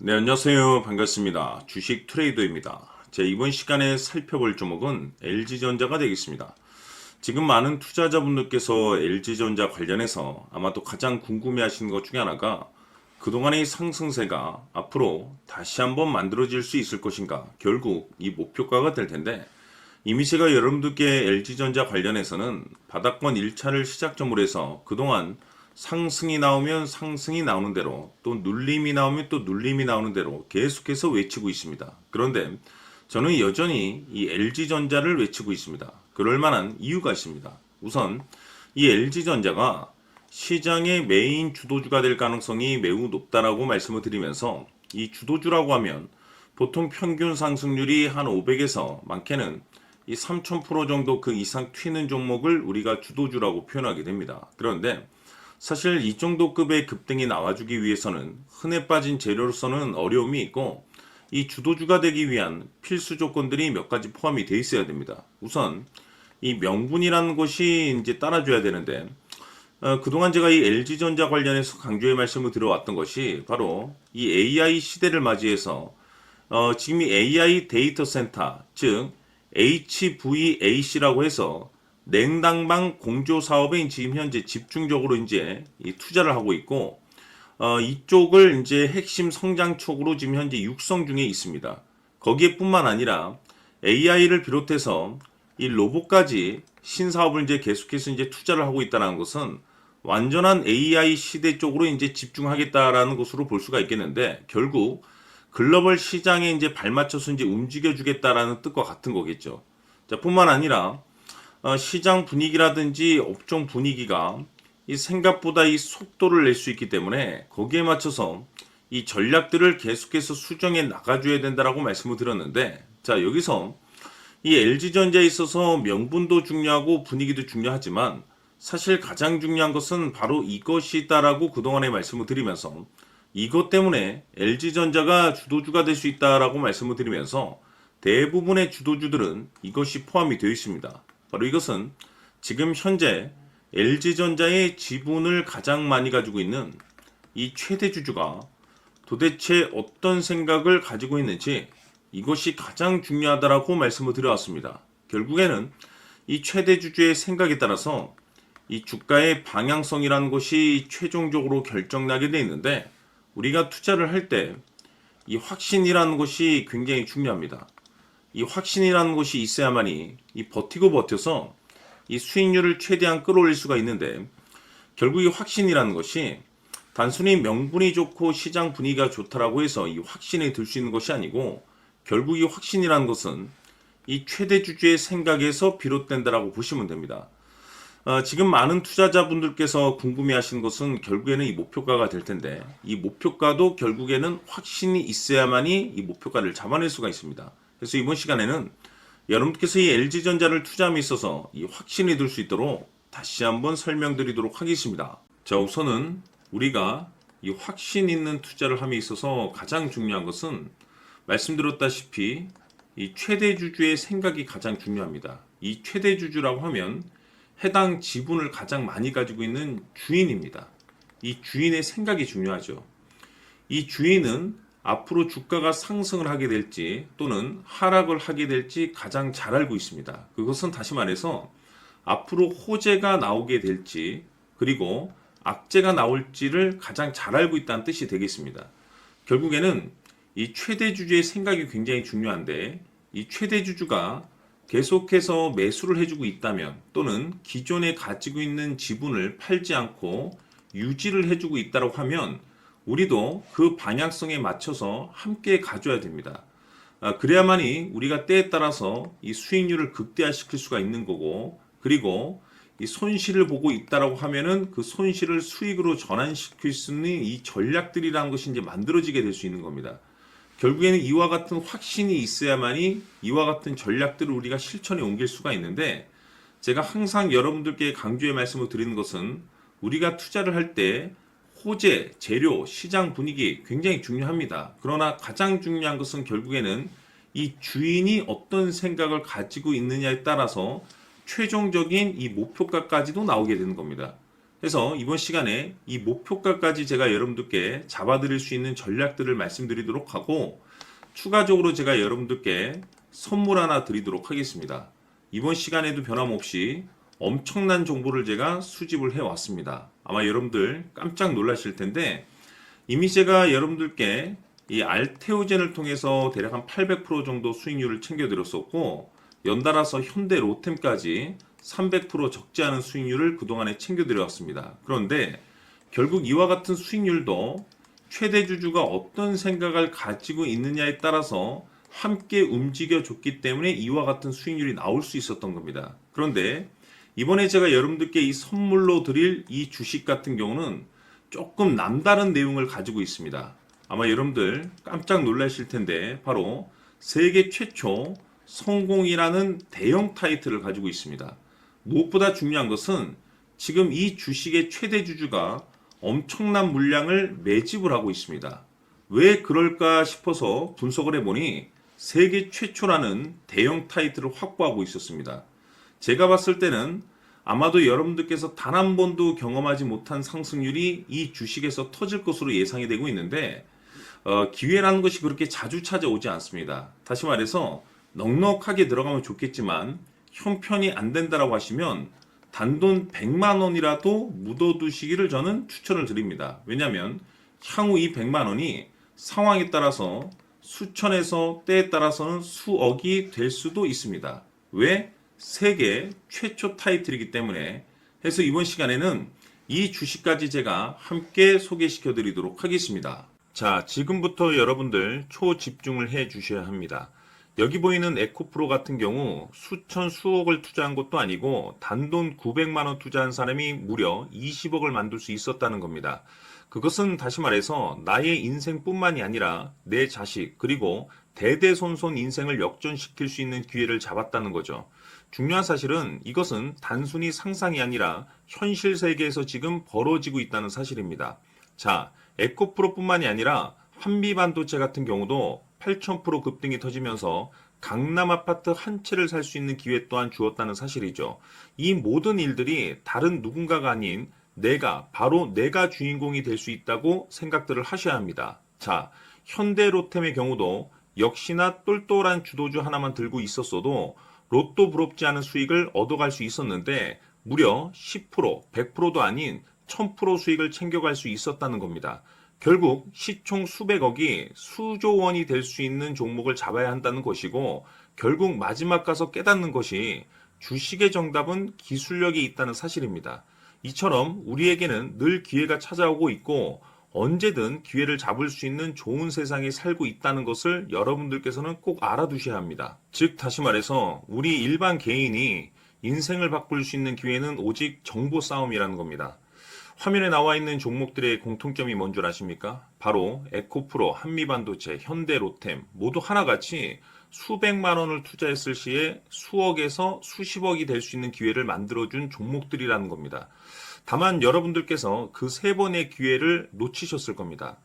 네, 안녕하세요. 반갑습니다. 주식 트레이더입니다. 이번 시간에 살펴볼 종목은 LG전자가 되겠습니다. 지금 많은 투자자분들께서 LG전자 관련해서 아마도 가장 궁금해하시는 것 중에 하나가 그동안의 상승세가 앞으로 다시 한번 만들어질 수 있을 것인가, 결국 이 목표가가 될 텐데, 이미 제가 여러분들께 LG전자 관련해서는 바닥권 1차를 시작점으로 해서 그동안 상승이 나오면 상승이 나오는 대로, 또 눌림이 나오면 또 눌림이 나오는 대로 계속해서 외치고 있습니다. 그런데 저는 여전히 이 LG전자를 외치고 있습니다. 그럴 만한 이유가 있습니다. 우선 이 LG전자가 시장의 메인 주도주가 될 가능성이 매우 높다라고 말씀을 드리면서, 이 주도주라고 하면 보통 평균 상승률이 한 500에서 많게는 이 3000% 정도 그 이상 튀는 종목을 우리가 주도주라고 표현하게 됩니다. 그런데 사실 이 정도 급의 급등이 나와주기 위해서는 흔해 빠진 재료로서는 어려움이 있고, 이 주도주가 되기 위한 필수 조건들이 몇 가지 포함이 되어 있어야 됩니다. 우선 이 명분이라는 것이 이제 따라줘야 되는데, 그동안 제가 이 LG전자 관련해서 강조의 말씀을 들어왔던 것이 바로 이 AI 시대를 맞이해서 지금 이 AI 데이터 센터, 즉 HVAC라고 해서 냉난방 공조 사업에 지금 현재 집중적으로 이제 투자를 하고 있고, 이쪽을 이제 핵심 성장촉으로 지금 현재 육성 중에 있습니다. 거기에뿐만 아니라 AI를 비롯해서 이 로봇까지 신사업을 이제 계속해서 이제 투자를 하고 있다는 것은 완전한 AI 시대 쪽으로 이제 집중하겠다라는 것으로 볼 수가 있겠는데, 결국 글로벌 시장에 이제 발맞춰서 이제 움직여주겠다라는 뜻과 같은 거겠죠. 자, 뿐만 아니라 시장 분위기라든지 업종 분위기가 이 생각보다 이 속도를 낼 수 있기 때문에 거기에 맞춰서 이 전략들을 계속해서 수정해 나가줘야 된다라고 말씀을 드렸는데, 자, 여기서 이 LG전자에 있어서 명분도 중요하고 분위기도 중요하지만 사실 가장 중요한 것은 바로 이것이다라고 그동안에 말씀을 드리면서, 이것 때문에 LG전자가 주도주가 될 수 있다라고 말씀을 드리면서 대부분의 주도주들은 이것이 포함이 되어 있습니다. 바로 이것은 지금 현재 LG전자의 지분을 가장 많이 가지고 있는 이 최대 주주가 도대체 어떤 생각을 가지고 있는지, 이것이 가장 중요하다라고 말씀을 드려왔습니다. 결국에는 이 최대 주주의 생각에 따라서 이 주가의 방향성이라는 것이 최종적으로 결정나게 되어 있는데, 우리가 투자를 할 때 이 확신이라는 것이 굉장히 중요합니다. 이 확신이라는 것이 있어야만이 이 버텨서 이 수익률을 최대한 끌어올릴 수가 있는데, 결국 이 확신이라는 것이 단순히 명분이 좋고 시장 분위기가 좋다라고 해서 이 확신에 들 수 있는 것이 아니고, 결국 이 확신이라는 것은 이 최대 주주의 생각에서 비롯된다라고 보시면 됩니다. 지금 많은 투자자분들께서 궁금해하시는 것은 결국에는 이 목표가가 될 텐데, 이 목표가도 결국에는 확신이 있어야만이 이 목표가를 잡아낼 수가 있습니다. 그래서 이번 시간에는 여러분께서 이 LG전자를 투자함에 있어서 이 확신이 들 수 있도록 다시 한번 설명드리도록 하겠습니다. 자, 우선은 우리가 이 확신 있는 투자를 함에 있어서 가장 중요한 것은 말씀드렸다시피 이 최대 주주의 생각이 가장 중요합니다. 이 최대 주주라고 하면 해당 지분을 가장 많이 가지고 있는 주인입니다. 이 주인의 생각이 중요하죠. 이 주인은 앞으로 주가가 상승을 하게 될지 또는 하락을 하게 될지 가장 잘 알고 있습니다. 그것은 다시 말해서 앞으로 호재가 나오게 될지 그리고 악재가 나올지를 가장 잘 알고 있다는 뜻이 되겠습니다. 결국에는 이 최대 주주의 생각이 굉장히 중요한데, 이 최대 주주가 계속해서 매수를 해주고 있다면 또는 기존에 가지고 있는 지분을 팔지 않고 유지를 해주고 있다고 하면 우리도 그 방향성에 맞춰서 함께 가져야 됩니다. 그래야만이 우리가 때에 따라서 이 수익률을 극대화시킬 수가 있는 거고, 그리고 이 손실을 보고 있다라고 하면은 그 손실을 수익으로 전환시킬 수 있는 이 전략들이라는 것이 이제 만들어지게 될 수 있는 겁니다. 결국에는 이와 같은 확신이 있어야만이 이와 같은 전략들을 우리가 실천에 옮길 수가 있는데, 제가 항상 여러분들께 강조의 말씀을 드리는 것은 우리가 투자를 할 때 호재, 재료, 시장 분위기 굉장히 중요합니다. 그러나 가장 중요한 것은 결국에는 이 주인이 어떤 생각을 가지고 있느냐에 따라서 최종적인 이 목표가까지도 나오게 되는 겁니다. 해서 이번 시간에 이 목표가까지 제가 여러분들께 잡아드릴 수 있는 전략들을 말씀드리도록 하고, 추가적으로 제가 여러분들께 선물 하나 드리도록 하겠습니다. 이번 시간에도 변함없이 엄청난 정보를 제가 수집을 해왔습니다. 아마 여러분들 깜짝 놀라실 텐데, 이미 제가 여러분들께 이 알테오젠을 통해서 대략 한 800% 정도 수익률을 챙겨드렸었고, 연달아서 현대 로템까지 300% 적지 않은 수익률을 그동안에 챙겨드려왔습니다. 그런데 결국 이와 같은 수익률도 최대 주주가 어떤 생각을 가지고 있느냐에 따라서 함께 움직여줬기 때문에 이와 같은 수익률이 나올 수 있었던 겁니다. 그런데 이번에 제가 여러분들께 이 선물로 드릴 이 주식 같은 경우는 조금 남다른 내용을 가지고 있습니다. 아마 여러분들 깜짝 놀라실 텐데, 바로 세계 최초 성공이라는 대형 타이틀을 가지고 있습니다. 무엇보다 중요한 것은 지금 이 주식의 최대 주주가 엄청난 물량을 매집을 하고 있습니다. 왜 그럴까 싶어서 분석을 해보니 세계 최초라는 대형 타이틀을 확보하고 있었습니다. 제가 봤을 때는 아마도 여러분들께서 단 한 번도 경험하지 못한 상승률이 이 주식에서 터질 것으로 예상이 되고 있는데, 기회라는 것이 그렇게 자주 찾아오지 않습니다. 다시 말해서 넉넉하게 들어가면 좋겠지만 형편이 안 된다라고 하시면 단돈 100만 원이라도 묻어두시기를 저는 추천을 드립니다. 왜냐하면 향후 이 100만 원이 상황에 따라서 수천에서 때에 따라서는 수억이 될 수도 있습니다. 왜? 세계 최초 타이틀이기 때문에. 해서 이번 시간에는 이 주식까지 제가 함께 소개시켜 드리도록 하겠습니다. 자, 지금부터 여러분들 초집중을 해 주셔야 합니다. 여기 보이는 에코프로 같은 경우 수천 수억을 투자한 것도 아니고 단돈 900만 원 투자한 사람이 무려 20억을 만들 수 있었다는 겁니다. 그것은 다시 말해서 나의 인생뿐만이 아니라 내 자식 그리고 대대손손 인생을 역전시킬 수 있는 기회를 잡았다는 거죠. 중요한 사실은 이것은 단순히 상상이 아니라 현실 세계에서 지금 벌어지고 있다는 사실입니다. 자, 에코프로뿐만이 아니라 한미반도체 같은 경우도 8,000% 급등이 터지면서 강남 아파트 한 채를 살 수 있는 기회 또한 주었다는 사실이죠. 이 모든 일들이 다른 누군가가 아닌 바로 내가 주인공이 될 수 있다고 생각들을 하셔야 합니다. 자, 현대로템의 경우도 역시나 똘똘한 주도주 하나만 들고 있었어도 로또 부럽지 않은 수익을 얻어갈 수 있었는데 무려 10%, 100%도 아닌 1000% 수익을 챙겨갈 수 있었다는 겁니다. 결국 시총 수백억이 수조 원이 될 수 있는 종목을 잡아야 한다는 것이고, 결국 마지막 가서 깨닫는 것이 주식의 정답은 기술력이 있다는 사실입니다. 이처럼 우리에게는 늘 기회가 찾아오고 있고 언제든 기회를 잡을 수 있는 좋은 세상에 살고 있다는 것을 여러분들께서는 꼭 알아두셔야 합니다. 즉 다시 말해서 우리 일반 개인이 인생을 바꿀 수 있는 기회는 오직 정보 싸움이라는 겁니다. 화면에 나와 있는 종목들의 공통점이 뭔 줄 아십니까? 바로 에코프로, 한미반도체, 현대로템 모두 하나같이 수백만 원을 투자했을 시에 수억에서 수십억이 될 수 있는 기회를 만들어준 종목들이라는 겁니다. 다만 여러분들께서 그 세 번의 기회를 놓치셨을 겁니다.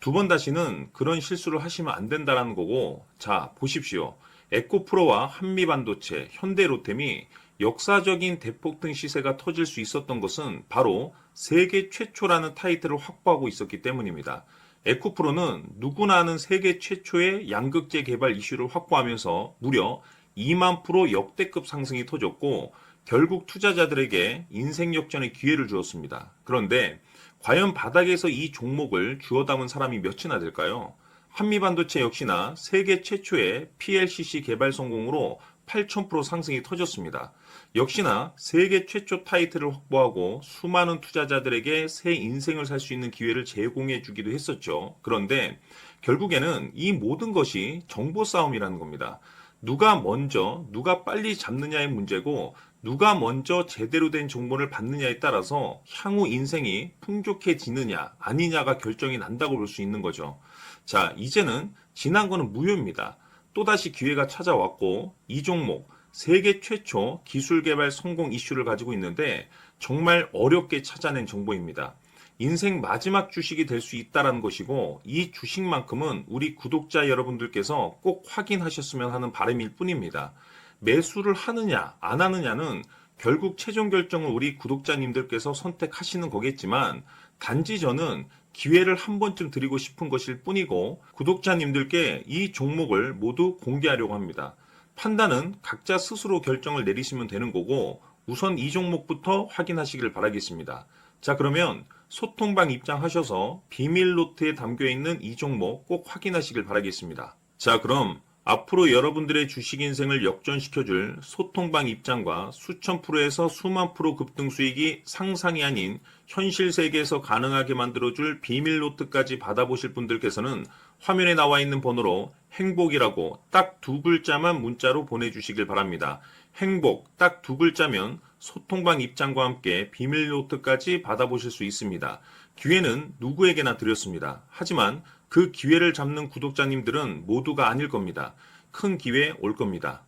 두 번 다시는 그런 실수를 하시면 안 된다는 거고, 자 보십시오. 에코프로와 한미반도체, 현대로템이 역사적인 대폭등 시세가 터질 수 있었던 것은 바로 세계 최초라는 타이틀을 확보하고 있었기 때문입니다. 에코프로는 누구나 아는 세계 최초의 양극재 개발 이슈를 확보하면서 무려 2만 프로 역대급 상승이 터졌고 결국 투자자들에게 인생 역전의 기회를 주었습니다. 그런데 과연 바닥에서 이 종목을 주워 담은 사람이 몇이나 될까요? 한미반도체 역시나 세계 최초의 PLCC 개발 성공으로 8,000% 상승이 터졌습니다. 역시나 세계 최초 타이틀을 확보하고 수많은 투자자들에게 새 인생을 살 수 있는 기회를 제공해 주기도 했었죠. 그런데 결국에는 이 모든 것이 정보 싸움이라는 겁니다. 누가 먼저, 누가 빨리 잡느냐의 문제고 누가 먼저 제대로 된 정보를 받느냐에 따라서 향후 인생이 풍족해지느냐 아니냐가 결정이 난다고 볼 수 있는 거죠. 자, 이제는 지난 거는 무효입니다. 또다시 기회가 찾아왔고 이 종목 세계 최초 기술 개발 성공 이슈를 가지고 있는데 정말 어렵게 찾아낸 정보입니다. 인생 마지막 주식이 될 수 있다는 것이고 이 주식만큼은 우리 구독자 여러분들께서 꼭 확인하셨으면 하는 바람일 뿐입니다. 매수를 하느냐 안 하느냐는 결국 최종 결정을 우리 구독자님들께서 선택하시는 거겠지만 단지 저는 기회를 한 번쯤 드리고 싶은 것일 뿐이고 구독자님들께 이 종목을 모두 공개하려고 합니다. 판단은 각자 스스로 결정을 내리시면 되는 거고 우선 이 종목부터 확인하시길 바라겠습니다. 자, 그러면 소통방 입장하셔서 비밀 노트에 담겨 있는 이 종목 꼭 확인하시길 바라겠습니다. 자, 그럼 앞으로 여러분들의 주식 인생을 역전시켜줄 소통방 입장과 수천 프로에서 수만 프로 급등 수익이 상상이 아닌 현실 세계에서 가능하게 만들어줄 비밀 노트까지 받아보실 분들께서는 화면에 나와 있는 번호로 행복이라고 딱 두 글자만 문자로 보내주시길 바랍니다. 행복 딱 두 글자면 소통방 입장과 함께 비밀 노트까지 받아보실 수 있습니다. 기회는 누구에게나 드렸습니다. 하지만 그 기회를 잡는 구독자님들은 모두가 아닐 겁니다. 큰 기회 올 겁니다.